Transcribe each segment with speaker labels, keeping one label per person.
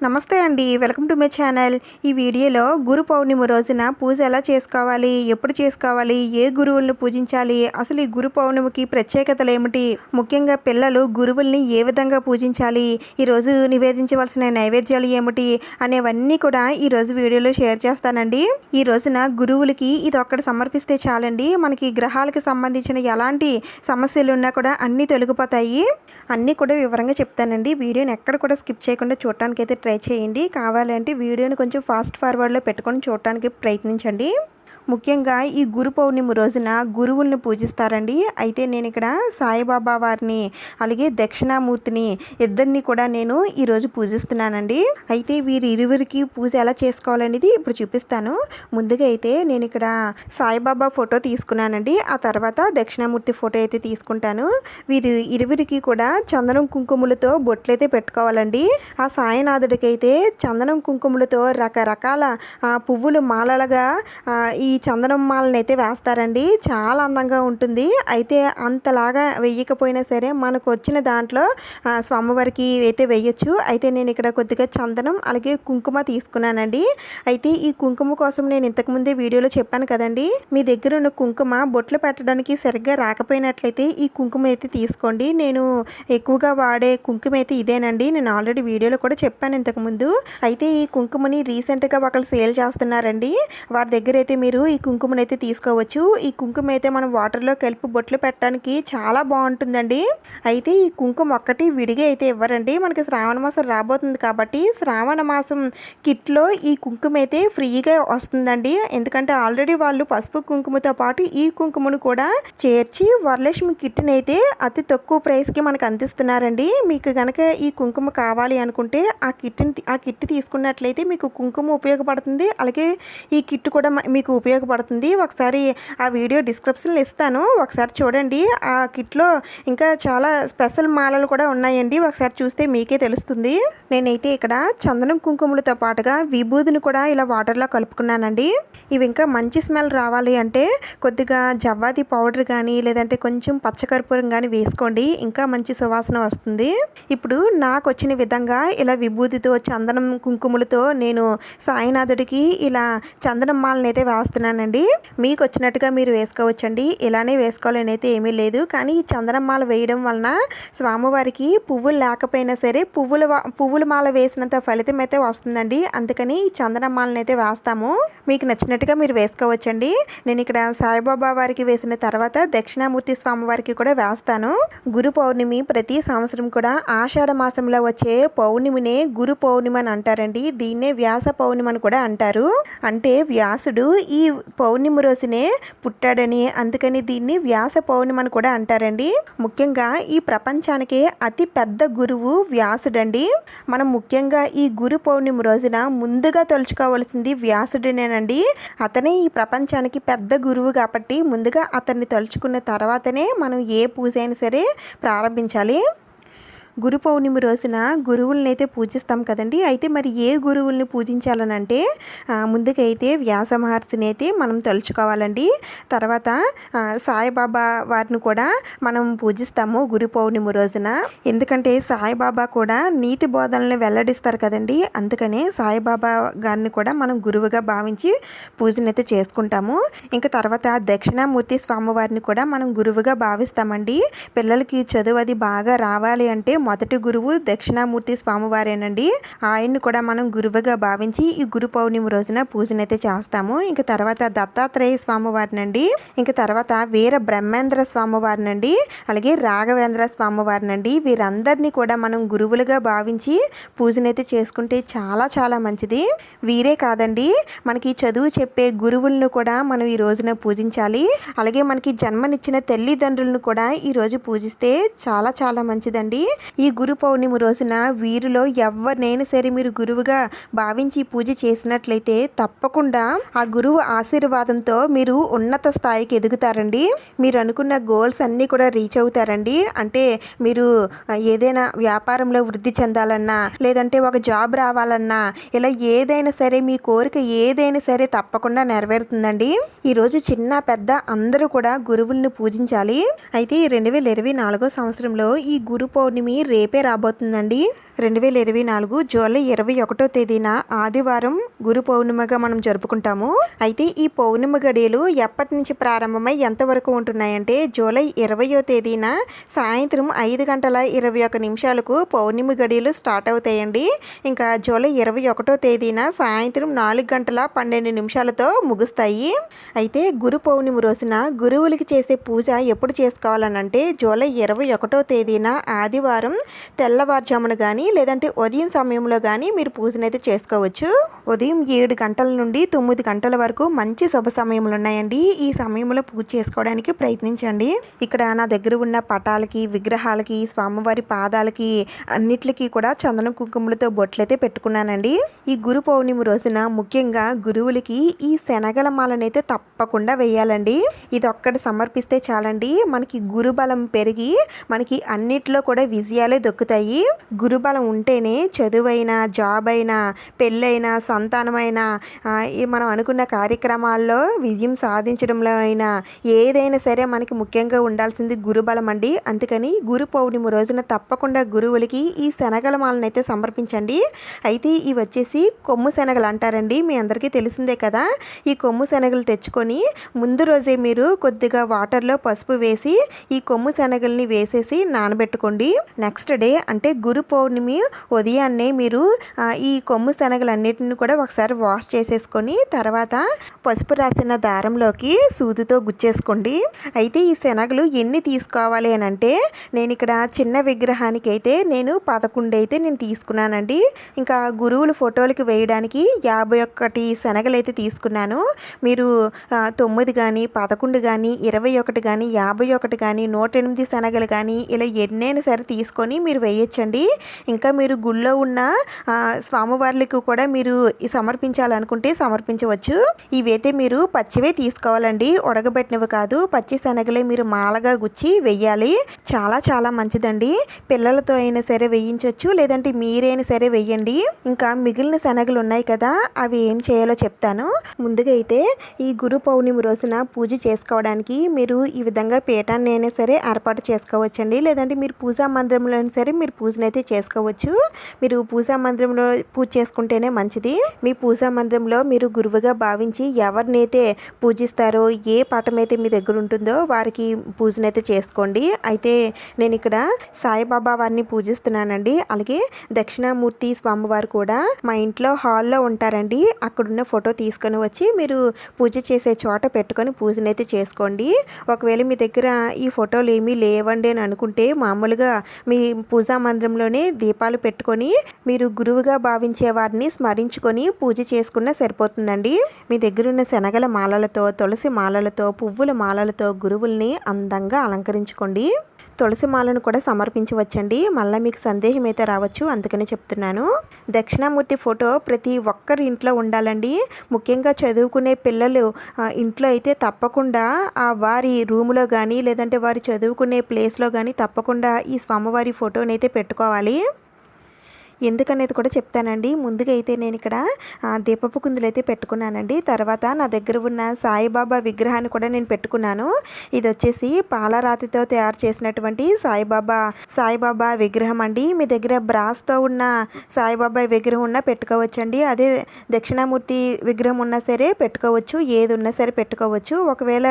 Speaker 1: నమస్తే అండి, welcome to my channel. ఈ వీడియోలో గురు పౌర్ణమి రోజున పూజ ఎలా చేసుకోవాలి, ఎప్పుడు చేసుకోవాలి, ఏ గురువులను పూజించాలి, అసలు ఈ గురు పౌర్ణమికి ప్రత్యేకతలు ఏమిటి, ముఖ్యంగా పిల్లలు గురువుల్ని ఏ విధంగా పూజించాలి, ఈరోజు నివేదించవలసిన నైవేద్యాలు ఏమిటి అనేవన్నీ కూడా ఈరోజు వీడియోలో షేర్ చేస్తానండి. ఈ రోజున గురువులకి ఇది ఒక్కటి సమర్పిస్తే చాలండి, మనకి గ్రహాలకు సంబంధించిన ఎలాంటి సమస్యలు ఉన్నా కూడా అన్నీ తొలగిపోతాయి. అన్నీ కూడా వివరంగా చెప్తానండి. వీడియోని ఎక్కడ కూడా స్కిప్ చేయకుండా చూడటానికి అయితే ట్రై చేయండి. కావాలంటే వీడియోని కొంచెం ఫాస్ట్ ఫార్వర్డ్లో పెట్టుకొని చూడటానికి ప్రయత్నించండి. ముఖ్యంగా ఈ గురు పౌర్ణమి రోజున గురువుల్ని పూజిస్తారండి. అయితే నేను ఇక్కడ సాయిబాబా వారిని అలాగే దక్షిణామూర్తిని ఇద్దరిని కూడా నేను ఈరోజు పూజిస్తున్నానండి. అయితే వీరిరువురికి పూజ ఎలా చేసుకోవాలనేది ఇప్పుడు చూపిస్తాను. ముందుగా అయితే నేను ఇక్కడ సాయిబాబా ఫోటో తీసుకున్నానండి. ఆ తర్వాత దక్షిణామూర్తి ఫోటో అయితే తీసుకుంటాను. వీరి ఇరువురికి కూడా చందనం కుంకుమలతో బొట్లయితే పెట్టుకోవాలండి. ఆ సాయినాథుడికి అయితే చందనం కుంకుమలతో రకరకాల పువ్వులు మాలలుగా ఈ చందనం మాలను అయితే వేస్తారండి. చాలా అందంగా ఉంటుంది. అయితే అంతలాగా వెయ్యకపోయినా సరే మనకు వచ్చిన దాంట్లో స్వామివారికి అయితే వేయచ్చు. అయితే నేను ఇక్కడ కొద్దిగా చందనం అలాగే కుంకుమ తీసుకున్నానండి. అయితే ఈ కుంకుమ కోసం నేను ఇంతకుముందే వీడియోలో చెప్పాను కదండి, మీ దగ్గర ఉన్న కుంకుమ బొట్లు పెట్టడానికి సరిగ్గా రాకపోయినట్లయితే ఈ కుంకుమ అయితే తీసుకోండి. నేను ఎక్కువగా వాడే కుంకుమ అయితే ఇదేనండి. నేను ఆల్రెడీ వీడియోలో కూడా చెప్పాను ఇంతకుముందు. అయితే ఈ కుంకుమని రీసెంట్గా ఒకళ్ళు సేల్ చేస్తున్నారండి. వారి దగ్గర అయితే మీరు ఈ కుంకుమని అయితే తీసుకోవచ్చు. ఈ కుంకుమ అయితే మనం వాటర్లో కలిపి బొట్లు పెట్టడానికి చాలా బాగుంటుందండి. అయితే ఈ కుంకుమ ఒక్కటి విడిగా అయితే ఇవ్వరండి. మనకి శ్రావణ మాసం రాబోతుంది కాబట్టి శ్రావణ మాసం కిట్లో ఈ కుంకుమ అయితే ఫ్రీగా వస్తుందండి. ఎందుకంటే ఆల్రెడీ వాళ్ళు పసుపు కుంకుమతో పాటు ఈ కుంకుమను కూడా చేర్చి వరలక్ష్మి కిట్ని అయితే అతి తక్కువ ప్రైస్కి మనకు అందిస్తున్నారండి. మీకు కనుక ఈ కుంకుమ కావాలి అనుకుంటే ఆ కిట్ తీసుకున్నట్లయితే మీకు కుంకుమ ఉపయోగపడుతుంది, అలాగే ఈ కిట్ కూడా మీకు ఉపయోగపడుతుంది. ఒకసారి ఆ వీడియో డిస్క్రిప్షన్లో ఇస్తాను, ఒకసారి చూడండి. ఆ కిట్లో ఇంకా చాలా స్పెషల్ మాలలు కూడా ఉన్నాయండి. ఒకసారి చూస్తే మీకే తెలుస్తుంది. నేనైతే ఇక్కడ చందనం కుంకుమలతో పాటుగా విభూదిని కూడా ఇలా వాటర్లో కలుపుకున్నానండి. ఇవి ఇంకా మంచి స్మెల్ రావాలి అంటే కొద్దిగా జవ్వాది పౌడర్ కానీ లేదంటే కొంచెం పచ్చకర్పూరం కానీ వేసుకోండి, ఇంకా మంచి సువాసన వస్తుంది. ఇప్పుడు నాకు వచ్చిన విధంగా ఇలా విభూతితో చందనం కుంకుమలతో నేను సాయినాథుడికి ఇలా చందనం మాలను అయితే వేస్తున్నానండి. మీకు వచ్చినట్టుగా మీరు వేసుకోవచ్చండి. ఇలానే వేసుకోవాలని అయితే ఏమీ లేదు. కానీ ఈ చందనం మాల వేయడం వలన స్వామివారికి పువ్వులు లేకపోయినా సరే పువ్వుల మాల వేసినంత ఫలితం అయితే వస్తుందండి. అందుకని ఈ చందనం మాలను అయితే వేస్తాము. మీకు నచ్చినట్టుగా మీరు వేసుకోవచ్చండి. నేను ఇక్కడ సాయిబాబా వారికి వేసిన తర్వాత దక్షిణామూర్తి స్వామి వారికి కూడా వేస్తాను. గురు పౌర్ణమి ప్రతి సంవత్సరం కూడా ఆషాఢ మాసంలో వచ్చే పౌర్ణమినే గురు పౌర్ణమి అని అంటారండి. దీన్నే వ్యాస పౌర్ణమి అని కూడా అంటారు. అంటే వ్యాసుడు ఈ పౌర్ణమి రోజునే పుట్టాడని, అందుకని దీన్ని వ్యాస పౌర్ణమి అని కూడా అంటారండి. ముఖ్యంగా ఈ ప్రపంచానికే అతి పెద్ద గురువు వ్యాసుడండి. మనం ముఖ్యంగా ఈ గురు పౌర్ణమి రోజున ముందుగా తలుచుకోవాల్సింది వ్యాసుడినేనండి. అతనే ఈ ప్రపంచానికి పెద్ద గురువు కాబట్టి ముందుగా అతన్ని తలుచుకున్న తర్వాతనే మనం ఏ పూజ అయినా సరే ప్రారంభించాలి. గురు పౌర్ణమి రోజున గురువులను అయితే పూజిస్తాం కదండి. అయితే మరి ఏ గురువుల్ని పూజించాలనంటే ముందుగా అయితే వ్యాస మహర్షిని అయితే మనం తలుచుకోవాలండి. తర్వాత సాయిబాబా వారిని కూడా మనం పూజిస్తాము గురు పౌర్ణమి రోజున. ఎందుకంటే సాయిబాబా కూడా నీతి బోధనలను వెల్లడిస్తారు కదండి. అందుకనే సాయిబాబా గారిని కూడా మనం గురువుగా భావించి పూజనైతే చేసుకుంటాము. ఇంకా తర్వాత దక్షిణామూర్తి స్వామివారిని కూడా మనం గురువుగా భావిస్తామండి. పిల్లలకి చదువు అది బాగా రావాలి అంటే మొదటి గురువు దక్షిణామూర్తి స్వామివారేనండి. ఆయన్ని కూడా మనం గురువుగా భావించి ఈ గురు పౌర్ణమి రోజున పూజనైతే చేస్తాము. ఇంకా తర్వాత దత్తాత్రేయ స్వామివారినండి, ఇంకా తర్వాత వీర బ్రహ్మేంద్ర స్వామివారినండి, అలాగే రాఘవేంద్ర స్వామివారినండి. వీరందరినీ కూడా మనం గురువులుగా భావించి పూజనైతే చేసుకుంటే చాలా చాలా మంచిది. వీరే కాదండి, మనకి చదువు చెప్పే గురువులను కూడా మనం ఈ రోజున పూజించాలి. అలాగే మనకి జన్మనిచ్చిన తల్లిదండ్రులను కూడా ఈ రోజు పూజిస్తే చాలా చాలా మంచిదండి. ఈ గురు పౌర్ణమి రోజున వీరిలో ఎవరినైనా సరే మీరు గురువుగా భావించి పూజ చేసినట్లయితే తప్పకుండా ఆ గురువు ఆశీర్వాదంతో మీరు ఉన్నత స్థాయికి ఎదుగుతారండి. మీరు అనుకున్న గోల్స్ అన్నీ కూడా రీచ్ అవుతారండి. అంటే మీరు ఏదైనా వ్యాపారంలో వృద్ధి చెందాలన్నా లేదంటే ఒక జాబ్ రావాలన్నా ఇలా ఏదైనా సరే మీ కోరిక ఏదైనా సరే తప్పకుండా నెరవేరుతుందండి. ఈరోజు చిన్న పెద్ద అందరూ కూడా గురువుల్ని పూజించాలి. అయితే 2024 సంవత్సరంలో ఈ గురు పౌర్ణమి రేపే రాబోతుందండి. 2024 జూలై 21వ తేదీన ఆదివారం గురు పౌర్ణిమగా మనం జరుపుకుంటాము. అయితే ఈ పౌర్ణిమ గడియలు ఎప్పటి నుంచి ప్రారంభమై ఎంతవరకు ఉంటున్నాయంటే జూలై 20వ తేదీన సాయంత్రం 5:21 పౌర్ణిమ గడియలు స్టార్ట్ అవుతాయండి. ఇంకా జూలై 21వ తేదీన సాయంత్రం 4:12 ముగుస్తాయి. అయితే గురు పౌర్ణిమ రోజున గురువులకి చేసే పూజ ఎప్పుడు చేసుకోవాలనంటే జూలై 21వ తేదీన ఆదివారం తెల్లవారుజామున కానీ లేదంటే ఉదయం సమయంలో కానీ మీరు పూజనైతే చేసుకోవచ్చు. ఉదయం 7 గంటల నుండి 9 గంటల వరకు మంచి శుభ సమయములు ఉన్నాయండి. ఈ సమయంలో పూజ చేసుకోవడానికి ప్రయత్నించండి. ఇక్కడ నా దగ్గర ఉన్న పటాలకి, విగ్రహాలకి, స్వామివారి పాదాలకి అన్నిటికీ కూడా చందనం కుంకుమలతో బొట్లయితే పెట్టుకున్నానండి. ఈ గురు పౌర్ణిమ రోజున ముఖ్యంగా గురువులకి ఈ శనగల మాలనైతే తప్పకుండా వేయాలండి. ఇది ఒక్కటి సమర్పిస్తే చాలండి, మనకి గురుబలం పెరిగి మనకి అన్నిట్లో కూడా విజయాలే దొక్కుతాయి. గురుబలం ఉంటేనే చదువైనా, జాబ్ అయినా, పెళ్ళైనా, సంతానమైనా, మనం అనుకున్న కార్యక్రమాల్లో విజయం సాధించడంలో అయినా ఏదైనా సరే మనకి ముఖ్యంగా ఉండాల్సింది గురుబలం అండి. అందుకని గురు పౌర్ణిమ రోజున తప్పకుండా గురువులకి ఈ శనగల మాలనైతే సమర్పించండి. అయితే ఇవి వచ్చేసి కొమ్ము శనగలు అంటారండి, మీ అందరికీ తెలిసిందే కదా. ఈ కొమ్ము శనగలు తెచ్చుకొని ముందు రోజే మీరు కొద్దిగా వాటర్లో పసుపు వేసి ఈ కొమ్ము శనగల్ని వేసేసి నానబెట్టుకోండి. నెక్స్ట్ డే అంటే గురు పౌర్ణమి ఉదయాన్నే మీరు ఈ కొమ్ము శనగలన్నిటిని కూడా ఒకసారి వాష్ చేసేసుకొని తర్వాత పసుపు రాసిన దారంలోకి సూదితో గుచ్చేసుకోండి. అయితే ఈ శనగలు ఎన్ని తీసుకోవాలి అని అంటే నేను ఇక్కడ చిన్న విగ్రహానికి అయితే నేను 11 అయితే నేను తీసుకున్నానండి. ఇంకా గురువుల ఫోటోలకి వేయడానికి 51 శనగలు అయితే తీసుకున్నాను. మీరు 9 కానీ 11 కానీ 21 కానీ 51 కానీ 108 శనగలు కానీ ఇలా ఎన్నైనా సరే తీసుకొని మీరు వేయొచ్చండి. ఇంకా మీరు గుళ్ళో ఉన్న స్వామివార్లకు కూడా మీరు సమర్పించాలనుకుంటే సమర్పించవచ్చు. ఇవైతే మీరు పచ్చివే తీసుకోవాలండి, ఉడకబెట్టినవి కాదు. పచ్చి శనగలే మీరు మాలగా గుచ్చి వెయ్యాలి. చాలా చాలా మంచిదండి. పిల్లలతో అయినా సరే వేయించవచ్చు, లేదంటే మీరైనా సరే వెయ్యండి. ఇంకా మిగిలిన శనగలు ఉన్నాయి కదా, అవి ఏం చేయాలో చెప్తాను. ముందుగా అయితే ఈ గురు పౌర్ణిమ రోజున పూజ చేసుకోవడానికి మీరు ఈ విధంగా పీఠాన్ని అయినా సరే ఏర్పాటు చేసుకోవచ్చండి. లేదంటే మీరు పూజా మందిరంలో అయినా సరే మీరు పూజనైతే చేసుకోవచ్చు. మీరు పూజా మందిరంలో పూజ చేసుకుంటేనే మంచిది. మీ పూజా మందిరంలో మీరు గురువుగా భావించి ఎవరినైతే పూజిస్తారో, ఏ పటం అయితే మీ దగ్గర ఉంటుందో వారికి పూజనైతే చేసుకోండి. అయితే నేను ఇక్కడ సాయిబాబా వారిని పూజిస్తున్నానండి. అలాగే దక్షిణామూర్తి స్వామివారు కూడా మా ఇంట్లో హాల్లో ఉంటారండి. అక్కడున్న ఫోటో తీసుకొని వచ్చి మీరు పూజ చేసే చోట పెట్టుకొని పూజనైతే చేసుకోండి. ఒకవేళ మీ దగ్గర ఈ ఫోటోలు ఏమీ లేవండి అని అనుకుంటే మామూలుగా మీ పూజా మందిరంలోనే దీపాలు పెట్టుకొని మీరు గురువుగా భావించే వారిని స్మరించుకొని పూజ చేసుకున్నా సరిపోతుందండి. మీ దగ్గర ఉన్న శనగల మాలలతో, తులసి మాలలతో, పువ్వుల మాలలతో గురువుల్ని అందంగా అలంకరించుకోండి. తులసి మాలను కూడా సమర్పించవచ్చండి. మళ్ళీ మీకు సందేహం అయితే రావచ్చు, అందుకని చెప్తున్నాను. దక్షిణామూర్తి ఫోటో ప్రతి ఒక్కరి ఇంట్లో ఉండాలండి. ముఖ్యంగా చదువుకునే పిల్లలు ఇంట్లో అయితే తప్పకుండా వారి రూములో కానీ లేదంటే వారి చదువుకునే ప్లేస్లో కానీ తప్పకుండా ఈ స్వామివారి ఫోటోని అయితే పెట్టుకోవాలి. ఎందుకనేది కూడా చెప్తానండి. ముందుగా అయితే నేను ఇక్కడ దీపపు కుందులు అయితే పెట్టుకున్నానండి. తర్వాత నా దగ్గర ఉన్న సాయిబాబా విగ్రహాన్ని కూడా నేను పెట్టుకున్నాను. ఇది వచ్చేసి పాలరాతితో తయారు చేసినటువంటి సాయిబాబా విగ్రహం అండి. మీ దగ్గర బ్రాస్తో ఉన్న సాయిబాబా విగ్రహం ఉన్నా పెట్టుకోవచ్చండి. అదే దక్షిణామూర్తి విగ్రహం ఉన్నా సరే పెట్టుకోవచ్చు, ఏది ఉన్నా సరే పెట్టుకోవచ్చు. ఒకవేళ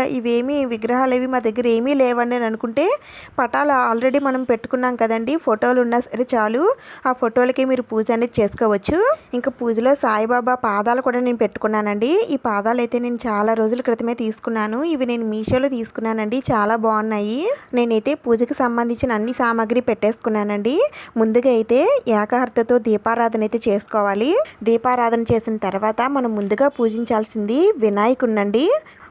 Speaker 1: విగ్రహాలు ఏవి మా దగ్గర ఏమీ లేవండి అని అనుకుంటే పటాలు ఆల్రెడీ మనం పెట్టుకున్నాం కదండి, ఫోటోలు ఉన్నా సరే చాలు. ఆ ఫోటోలకి మీరు పూజ అనేది చేసుకోవచ్చు. ఇంకా పూజలో సాయిబాబా పాదాలు కూడా నేను పెట్టుకున్నానండి. ఈ పాదాలు అయితే నేను చాలా రోజుల క్రితమే తీసుకున్నాను. ఇవి నేను మీషోలో తీసుకున్నానండి, చాలా బాగున్నాయి. నేనైతే పూజకి సంబంధించిన అన్ని సామాగ్రి పెట్టేసుకున్నానండి. ముందుగా అయితే ఏకాహారతతో దీపారాధన అయితే చేసుకోవాలి. దీపారాధన చేసిన తర్వాత మనం ముందుగా పూజించాల్సింది వినాయకుడినండి.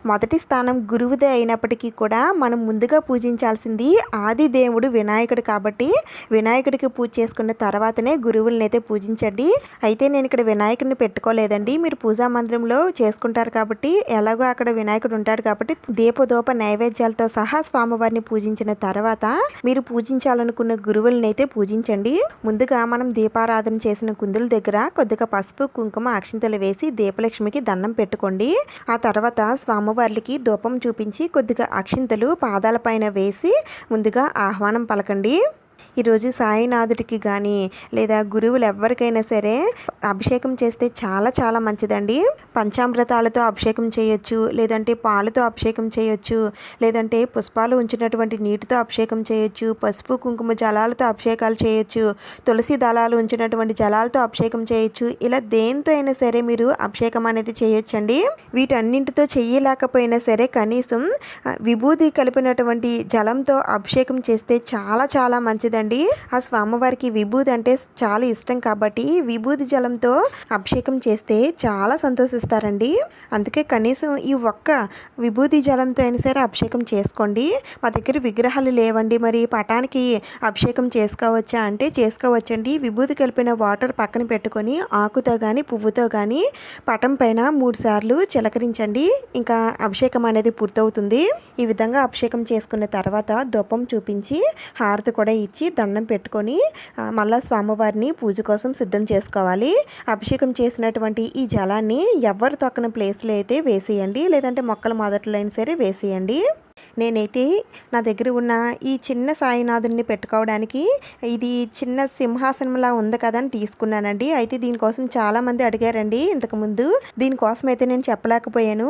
Speaker 1: మొదటి స్థానం గురువుదే అయినప్పటికీ కూడా మనం ముందుగా పూజించాల్సింది ఆది దేవుడు వినాయకుడు కాబట్టి వినాయకుడికి పూజ చేసుకున్న తర్వాతనే గురువులను అయితే పూజించండి. అయితే నేను ఇక్కడ వినాయకుడిని పెట్టుకోలేదండి. మీరు పూజా మందిరంలో చేసుకుంటారు కాబట్టి ఎలాగో అక్కడ వినాయకుడు ఉంటాడు కాబట్టి దీపదోప నైవేద్యాలతో సహా స్వామివారిని పూజించిన తర్వాత మీరు పూజించాలనుకున్న గురువులను అయితే పూజించండి. ముందుగా మనం దీపారాధన చేసిన కుందుల దగ్గర కొద్దిగా పసుపు, కుంకుమ, అక్షింతలు వేసి దీపలక్ష్మికి దండం పెట్టుకోండి. ఆ తర్వాత స్వామివారికి ధూపం చూపించి కొద్దిగా అక్షింతలు పాదాలపైన వేసి ముందుగా ఆహ్వానం పలకండి. ఈరోజు సాయినాథుడికి కానీ లేదా గురువులు ఎవరికైనా సరే అభిషేకం చేస్తే చాలా చాలా మంచిదండి. పంచామృతాలతో అభిషేకం చేయొచ్చు, లేదంటే పాలతో అభిషేకం చేయొచ్చు, లేదంటే పుష్పాలు ఉంచినటువంటి నీటితో అభిషేకం చేయొచ్చు, పసుపు కుంకుమ జలాలతో అభిషేకాలు చేయొచ్చు, తులసి దళాలు ఉంచినటువంటి జలాలతో అభిషేకం చేయొచ్చు. ఇలా దేంతో అయినా సరే మీరు అభిషేకం అనేది చేయొచ్చండి. వీటన్నింటితో చేయలేకపోయినా సరే కనీసం విభూది కలిపినటువంటి జలంతో అభిషేకం చేస్తే చాలా చాలా మంచిదండి. ఆ స్వామివారికి విభూది అంటే చాలా ఇష్టం కాబట్టి విభూది జలంతో అభిషేకం చేస్తే చాలా సంతోషిస్తారండి. అందుకే కనీసం ఈ ఒక్క విభూది జలంతో అయినా సరే అభిషేకం చేసుకోండి. మా దగ్గర విగ్రహాలు లేవండి, మరి పటానికి అభిషేకం చేసుకోవచ్చా అంటే చేసుకోవచ్చండి. విభూది కలిపిన వాటర్ పక్కన పెట్టుకొని ఆకుతో కానీ పువ్వుతో కానీ పటం పైన 3 సార్లు చిలకరించండి. ఇంకా అభిషేకం అనేది పూర్తవుతుంది. ఈ విధంగా అభిషేకం చేసుకున్న తర్వాత ధూపం చూపించి హారతి కూడా ఇచ్చి దండం పెట్టుకొని మళ్ళా స్వామివారిని పూజ కోసం సిద్ధం చేసుకోవాలి. అభిషేకం చేసినటువంటి ఈ జలాన్ని ఎవరు తొక్కని ప్లేస్లో అయితే వేసేయండి, లేదంటే మొక్కల మొదట్లో అయినా సరే వేసేయండి. నేనైతే నా దగ్గర ఉన్న ఈ చిన్న సాయినాథుడిని పెట్టుకోవడానికి ఇది చిన్న సింహాసనంలా ఉంది కదా అని తీసుకున్నానండి. అయితే దీనికోసం చాలామంది అడిగారండి ఇంతకుముందు. దీనికోసం అయితే నేను చెప్పలేకపోయాను.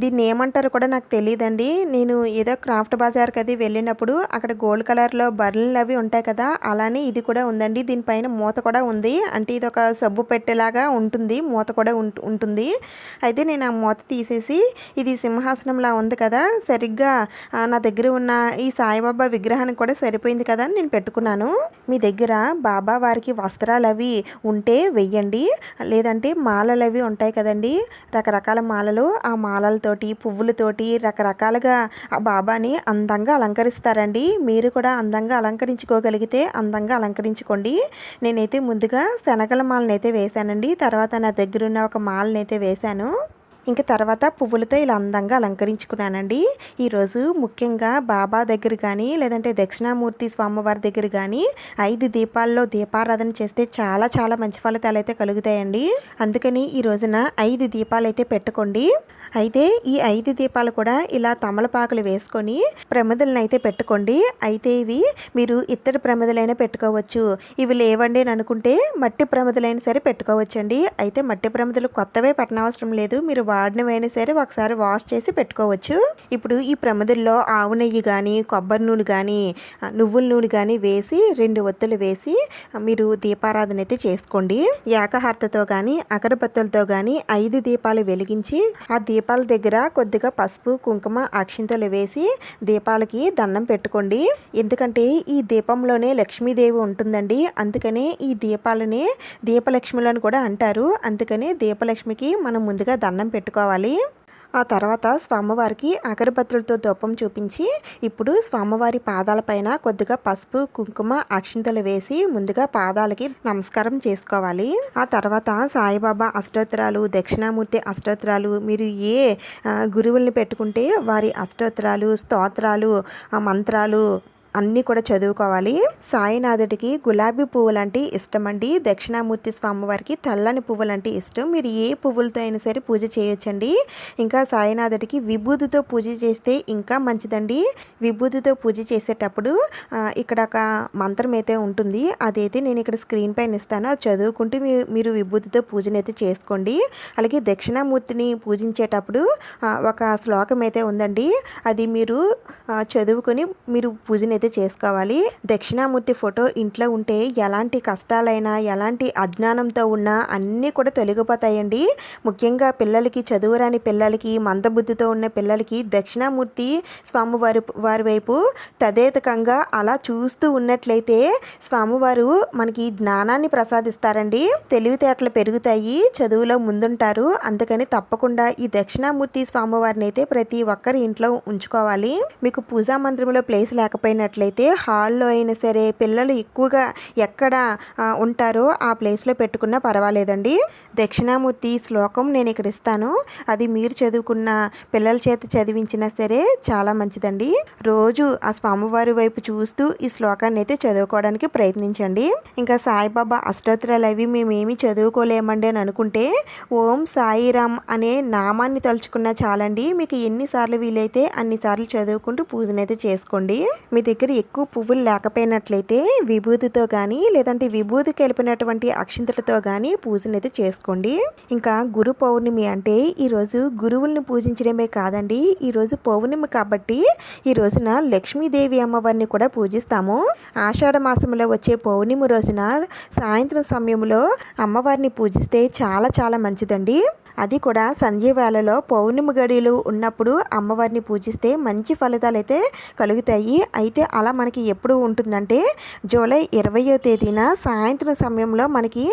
Speaker 1: దీన్ని ఏమంటారో కూడా నాకు తెలియదండి. నేను ఏదో క్రాఫ్ట్ బజార్కి అది వెళ్ళినప్పుడు అక్కడ గోల్డ్ కలర్లో బర్రెలు అవి ఉంటాయి కదా, అలానే ఇది కూడా ఉందండి. దీనిపైన మూత కూడా ఉంది. అంటే ఇది ఒక సబ్బు పెట్టేలాగా ఉంటుంది, మూత కూడా ఉంటుంది. అయితే నేను ఆ మూత తీసేసి ఇది సింహాసనంలా ఉంది కదా, సరిగ్గా నా దగ్గర ఉన్న ఈ సాయిబాబా విగ్రహానికి కూడా సరిపోయింది కదా అని నేను పెట్టుకున్నాను. మీ దగ్గర బాబా వారికి వస్త్రాలు అవి ఉంటే వెయ్యండి, లేదంటే మాలలు అవి ఉంటాయి కదండి, రకరకాల మాలలు. ఆ మాలలతోటి పువ్వులతోటి రకరకాలుగా ఆ బాబాని అందంగా అలంకరిస్తారండి. మీరు కూడా అందంగా అలంకరించుకోగలిగితే అందంగా అలంకరించుకోండి. నేనైతే ముందుగా శనగల మాలను అయితే వేశానండి. తర్వాత నా దగ్గర ఉన్న ఒక మాలను అయితే వేశాను. ఇంకా తర్వాత పువ్వులతో ఇలా అందంగా అలంకరించుకున్నానండి. ఈరోజు ముఖ్యంగా బాబా దగ్గర కానీ లేదంటే దక్షిణామూర్తి స్వామివారి దగ్గర కానీ 5 దీపాల్లో దీపారాధన చేస్తే చాలా చాలా మంచి ఫలితాలు అయితే కలుగుతాయండి. అందుకని ఈ రోజున 5 దీపాలు అయితే పెట్టుకోండి. అయితే ఈ 5 దీపాలు కూడా ఇలా తమలపాకులు వేసుకొని ప్రమిదలను అయితే పెట్టుకోండి. అయితే ఇవి మీరు ఇత్తడి ప్రమిదలైనా పెట్టుకోవచ్చు. ఇవి లేవండి అని అనుకుంటే మట్టి ప్రమిదలైనా సరే పెట్టుకోవచ్చండి. అయితే మట్టి ప్రమిదలు కొత్తవే పెట్టనవసరం లేదు, మీరు వాడినవైనా సరే ఒకసారి వాష్ చేసి పెట్టుకోవచ్చు. ఇప్పుడు ఈ ప్రమిదల్లో ఆవు నెయ్యి కానీ కొబ్బరి నూనె కానీ నువ్వుల నూనె కానీ వేసి 2 ఒత్తులు వేసి మీరు దీపారాధన అయితే చేసుకోండి. ఏకహారతతో కానీ అగరబత్తులతో కానీ 5 దీపాలు వెలిగించి ఆ దీపాల దగ్గర కొద్దిగా పసుపు కుంకుమ అక్షింతలు వేసి దీపాలకి దండం పెట్టుకోండి. ఎందుకంటే ఈ దీపంలోనే లక్ష్మీదేవి ఉంటుందండి. అందుకనే ఈ దీపాలనే దీపలక్ష్ములను కూడా అంటారు. అందుకనే దీపలక్ష్మికి మనం ముందుగా దండం పెట్టుకోవాలి. ఆ తర్వాత స్వామివారికి అగరబత్తులతో ధూపం చూపించి ఇప్పుడు స్వామివారి పాదాలపైన కొద్దిగా పసుపు కుంకుమ అక్షింతలు వేసి ముందుగా పాదాలకి నమస్కారం చేసుకోవాలి. ఆ తర్వాత సాయిబాబా అష్టోత్తరాలు, దక్షిణామూర్తి అష్టోత్తరాలు, మీరు ఏ గురువుల్ని పెట్టుకుంటే వారి అష్టోత్తరాలు, స్తోత్రాలు, మంత్రాలు అన్నీ కూడా చదువుకోవాలి. సాయినాథుడికి గులాబీ పువ్వులంటే ఇష్టం అండి. దక్షిణామూర్తి స్వామివారికి తెల్లని పువ్వులంటే ఇష్టం. మీరు ఏ పువ్వులతో అయినా సరే పూజ చేయొచ్చండి. ఇంకా సాయినాథుడికి విభూతితో పూజ చేస్తే ఇంకా మంచిదండి. విభూతితో పూజ చేసేటప్పుడు ఇక్కడ ఒక మంత్రం అయితే ఉంటుంది, అదైతే నేను ఇక్కడ స్క్రీన్ పైన ఇస్తాను, అది చదువుకుంటూ మీరు విభూతితో పూజనైతే చేసుకోండి. అలాగే దక్షిణామూర్తిని పూజించేటప్పుడు ఒక శ్లోకం అయితే ఉందండి, అది మీరు చదువుకొని మీరు పూజనైతే చేసుకోవాలి. దక్షిణామూర్తి ఫోటో ఇంట్లో ఉంటే ఎలాంటి కష్టాలైనా ఎలాంటి అజ్ఞానంతో ఉన్నా అన్నీ కూడా తొలగిపోతాయండి. ముఖ్యంగా పిల్లలకి, చదువురాని పిల్లలకి, మందబుద్ధితో ఉన్న పిల్లలకి దక్షిణామూర్తి స్వామివారి వైపు తదేతకంగా అలా చూస్తూ ఉన్నట్లయితే స్వామివారు మనకి జ్ఞానాన్ని ప్రసాదిస్తారండి. తెలివితేటలు పెరుగుతాయి, చదువులో ముందుంటారు. అందుకని తప్పకుండా ఈ దక్షిణామూర్తి స్వామివారిని అయితే ప్రతి ఒక్కరి ఇంట్లో ఉంచుకోవాలి. మీకు పూజా మందిరంలో ప్లేస్ లేకపోయినట్లయితే హాల్లో అయినా సరే పిల్లలు ఎక్కువగా ఎక్కడ ఉంటారో ఆ ప్లేస్లో పెట్టుకున్నా పర్వాలేదండి. దక్షిణామూర్తి శ్లోకం నేను ఇక్కడ ఇస్తాను, అది మీరు చదువుకున్న పిల్లల చేత చదివించినా సరే చాలా మంచిదండి. రోజు ఆ స్వామివారి వైపు చూస్తూ ఈ శ్లోకాన్ని అయితే చదువుకోవడానికి ప్రయత్నించండి. ఇంకా సాయిబాబా అష్టోత్తరాలు అవి మేమేమి చదువుకోలేమండి అని అనుకుంటే ఓం సాయిరామ్ అనే నామాన్ని తలుచుకున్నా చాలండి. మీకు ఎన్నిసార్లు వీలైతే అన్నిసార్లు చదువుకుంటూ పూజనైతే చేసుకోండి. మీ దగ్గర దగ్గర ఎక్కువ పువ్వులు లేకపోయినట్లయితే విభూతితో కానీ లేదంటే విభూతి కలిపినటువంటి అక్షింతలతో కానీ పూజనైతే చేసుకోండి. ఇంకా గురు పౌర్ణమి అంటే ఈరోజు గురువుల్ని పూజించడమే కాదండి, ఈరోజు పౌర్ణమి కాబట్టి ఈ రోజున లక్ష్మీదేవి అమ్మవారిని కూడా పూజిస్తాము. ఆషాఢ మాసంలో వచ్చే పౌర్ణమి రోజున సాయంత్రం సమయంలో అమ్మవారిని పూజిస్తే చాలా చాలా మంచిదండి. అది కూడా సంధ్య వేళలో పౌర్ణమి గడియలు ఉన్నప్పుడు అమ్మవారిని పూజిస్తే మంచి ఫలితాలు అయితే కలుగుతాయి. అయితే అలా మనకి ఎప్పుడు ఉంటుందంటే జూలై 20వ తేదీన సాయంత్రం సమయంలో మనకి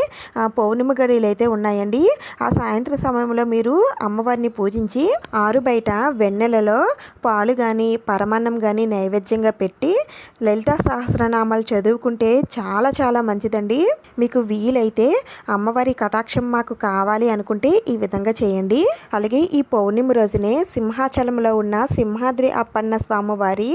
Speaker 1: పౌర్ణమి గడియలు అయితే ఉన్నాయండి. ఆ సాయంత్రం సమయంలో మీరు అమ్మవారిని పూజించి ఆరు బయట వెన్నెలలో పాలు కానీ పరమాన్నం కానీ నైవేద్యంగా పెట్టి లలితా సహస్రనామాలు చదువుకుంటే చాలా చాలా మంచిదండి. మీకు వీలైతే అమ్మవారి కటాక్షం మాకు కావాలి అనుకుంటే ఈ విధంగా చేయండి. అలాగే ఈ పౌర్ణమి రోజునే సింహాచలంలో ఉన్న సింహాద్రి అప్పన్న స్వామివారి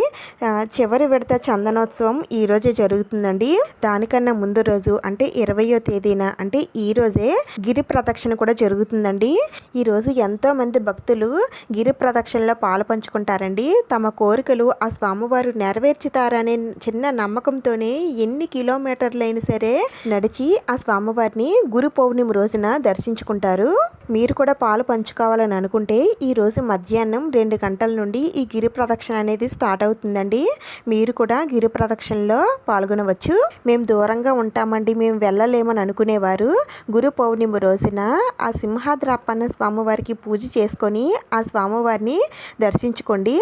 Speaker 1: చివరి విడత చందనోత్సవం ఈ రోజే జరుగుతుందండి. దానికన్నా ముందు రోజు అంటే 20వ తేదీన అంటే ఈ రోజే గిరి ప్రదక్షిణ కూడా జరుగుతుందండి. ఈ రోజు ఎంతో మంది భక్తులు గిరి ప్రదక్షిణలో పాలు పంచుకుంటారండి. తమ కోరికలు ఆ స్వామివారు నెరవేర్చుతారనే చిన్న నమ్మకంతోనే ఎన్ని కిలోమీటర్లైనా సరే నడిచి ఆ స్వామివారిని గురు పౌర్ణమి రోజున దర్శించుకుంటారు. మీరు కూడా పాలు పంచుకోవాలని అనుకుంటే ఈరోజు మధ్యాహ్నం 2 గంటల నుండి ఈ గిరి ప్రదక్షిణ అనేది స్టార్ట్ అవుతుందండి. మీరు కూడా గిరి ప్రదక్షిణలో పాల్గొనవచ్చు. మేము దూరంగా ఉంటామండి, మేము వెళ్ళలేమని అనుకునేవారు గురు పౌర్ణమి రోజున ఆ సింహాద్రి అప్పన్న స్వామివారికి పూజ చేసుకొని ఆ స్వామివారిని దర్శించుకోండి.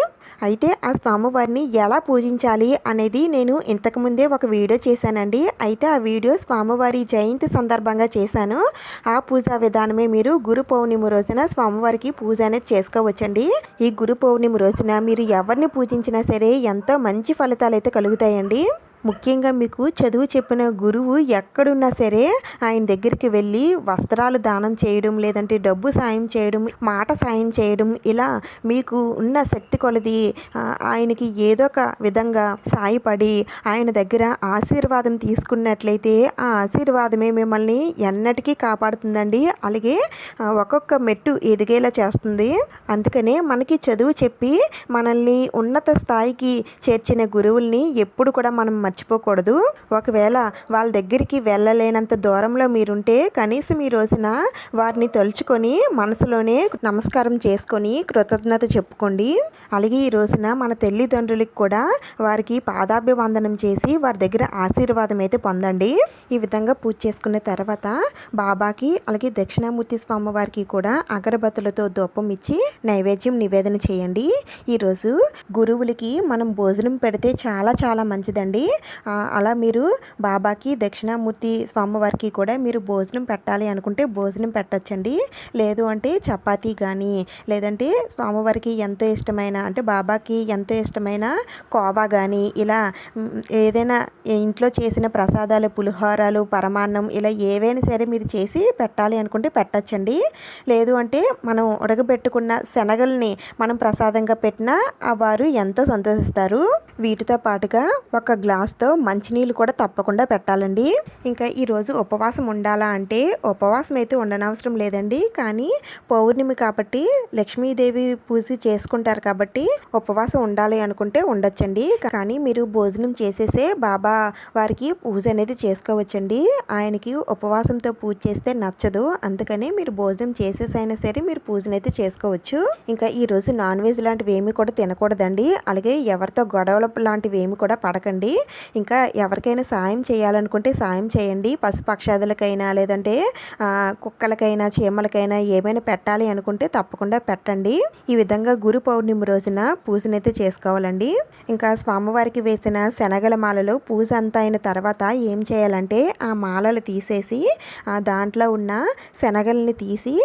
Speaker 1: అయితే ఆ స్వామివారిని ఎలా పూజించాలి అనేది నేను ఇంతకుముందే ఒక వీడియో చేశానండి. అయితే ఆ వీడియో స్వామివారి జయంతి సందర్భంగా చేశాను. ఆ పూజా విధానమే మీరు గురు పౌర్ణమి రోజున స్వామివారికి పూజ అనేది చేసుకోవచ్చండి. ఈ గురు పౌర్ణమి రోజున మీరు ఎవరిని పూజించినా సరే ఎంతో మంచి ఫలితాలు అయితే కలుగుతాయండి. ముఖ్యంగా మీకు చదువు చెప్పిన గురువు ఎక్కడున్నా సరే ఆయన దగ్గరికి వెళ్ళి వస్త్రాలు దానం చేయడం, లేదంటే డబ్బు సాయం చేయడం, మాట సాయం చేయడం, ఇలా మీకు ఉన్న శక్తి కొలది ఆయనకి ఏదో ఒక విధంగా సాయపడి ఆయన దగ్గర ఆశీర్వాదం తీసుకున్నట్లయితే ఆ ఆశీర్వాదమే మిమ్మల్ని ఎన్నటికీ కాపాడుతుందండి. అలాగే ఒక్కొక్క మెట్టు ఎదిగేలా చేస్తుంది. అందుకనే మనకి చదువు చెప్పి మనల్ని ఉన్నత స్థాయికి చేర్చిన గురువుల్ని ఎప్పుడు కూడా మనం మర్చిపోకూడదు. ఒకవేళ వాళ్ళ దగ్గరికి వెళ్ళలేనంత దూరంలో మీరుంటే కనీసం ఈ రోజున వారిని తలుచుకొని మనసులోనే నమస్కారం చేసుకొని కృతజ్ఞత చెప్పుకోండి. అలాగే ఈ రోజున మన తల్లిదండ్రులకు కూడా వారికి పాదాభివందనం చేసి వారి దగ్గర ఆశీర్వాదం అయితే పొందండి. ఈ విధంగా పూజ చేసుకున్న తర్వాత బాబాకి అలాగే దక్షిణామూర్తి స్వామి వారికి కూడా అగరబత్తులతో ధూపం ఇచ్చి నైవేద్యం నివేదన చేయండి. ఈరోజు గురువులకి మనం భోజనం పెడితే చాలా చాలా మంచిదండి. అలా మీరు బాబాకి దక్షిణామూర్తి స్వామివారికి కూడా మీరు భోజనం పెట్టాలి అనుకుంటే భోజనం పెట్టచ్చండి. లేదు అంటే చపాతీ కానీ లేదంటే స్వామివారికి ఎంతో ఇష్టమైన అంటే బాబాకి ఎంతో ఇష్టమైన కోవా కానీ ఇలా ఏదైనా ఇంట్లో చేసిన ప్రసాదాలు పులిహోరాలు పరమాన్నం ఇలా ఏవైనా సరే మీరు చేసి పెట్టాలి అనుకుంటే పెట్టచ్చండి. లేదు అంటే మనం ఉడకబెట్టుకున్న శనగల్ని మనం ప్రసాదంగా పెట్టినా వారు ఎంతో సంతోషిస్తారు. వీటితో పాటుగా ఒక గ్లాస్తో మంచినీళ్ళు కూడా తప్పకుండా పెట్టాలండి. ఇంకా ఈరోజు ఉపవాసం ఉండాలా అంటే ఉపవాసం అయితే ఉండనవసరం లేదండి. కానీ పౌర్ణమి కాబట్టి లక్ష్మీదేవి పూజ చేసుకుంటారు కాబట్టి ఉపవాసం ఉండాలి అనుకుంటే ఉండొచ్చండి. కానీ మీరు భోజనం చేసేసే బాబా వారికి పూజ అనేది చేసుకోవచ్చండి. ఆయనకి ఉపవాసంతో పూజ చేస్తే నచ్చదు. అందుకని మీరు భోజనం చేసేసైనా సరే మీరు పూజనైతే చేసుకోవచ్చు. ఇంకా ఈరోజు నాన్ వెజ్ లాంటివి ఏమి కూడా తినకూడదండి. అలాగే ఎవరితో గొడవలు లాంటివి ఏమి కూడా పడకండి. ఇంకా ఎవరికైనా సాయం చేయాలనుకుంటే సాయం చేయండి. పశుపక్షాదులకైనా లేదంటే కుక్కలకైనా చీమలకైనా ఏమైనా పెట్టాలి అనుకుంటే తప్పకుండా పెట్టండి. ఈ విధంగా గురు పౌర్ణమి రోజున పూజనైతే చేసుకోవాలండి. ఇంకా స్వామివారికి వేసిన శనగల మాలలో పూజ అంతా అయిన తర్వాత ఏం చేయాలంటే ఆ మాలలు తీసేసి దాంట్లో ఉన్న శనగల్ని తీసి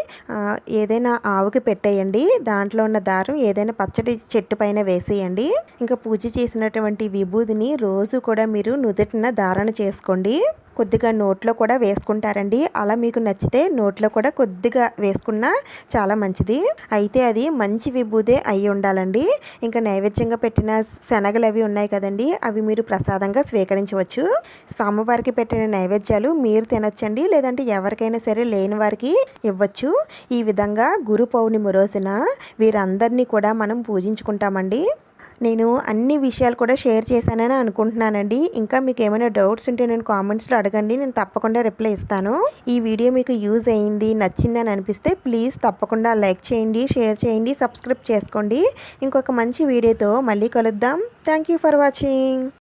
Speaker 1: ఏదైనా ఆవుకి పెట్టేయండి. దాంట్లో ఉన్న దారం ఏదైనా పచ్చడి చెట్టు పైన వేసేయండి. ఇంకా పూజ చేసినటువంటి విభూదిని రోజు కూడా మీరు నుదుటిన ధారణ చేసుకోండి. కొద్దిగా నోట్లో కూడా వేసుకుంటారండి. అలా మీకు నచ్చితే నోట్లో కూడా కొద్దిగా వేసుకున్నా చాలా మంచిది. అయితే అది మంచి విభూదే అయి ఉండాలండి. ఇంకా నైవేద్యంగా పెట్టిన శనగలు అవి ఉన్నాయి కదండి, అవి మీరు ప్రసాదంగా స్వీకరించవచ్చు. స్వామివారికి పెట్టిన నైవేద్యాలు మీరు తినొచ్చండి, లేదంటే ఎవరికైనా సరే లేని వారికి ఇవ్వచ్చు. ఈ విధంగా గురు పౌర్ణమి రోజున వీరందరినీ కూడా మనం పూజించుకుంటామండి. నేను అన్ని విషయాలు కూడా షేర్ చేశానని అనుకుంటున్నానండి. ఇంకా మీకు ఏమైనా డౌట్స్ ఉంటే నేను కామెంట్స్లో అడగండి, నేను తప్పకుండా రిప్లై ఇస్తాను. ఈ వీడియో మీకు యూజ్ అయ్యింది, నచ్చిందని అనిపిస్తే ప్లీజ్ తప్పకుండా లైక్ చేయండి, షేర్ చేయండి, సబ్స్క్రైబ్ చేసుకోండి. ఇంకొక మంచి వీడియోతో మళ్ళీ కలుద్దాం. Thank you for watching.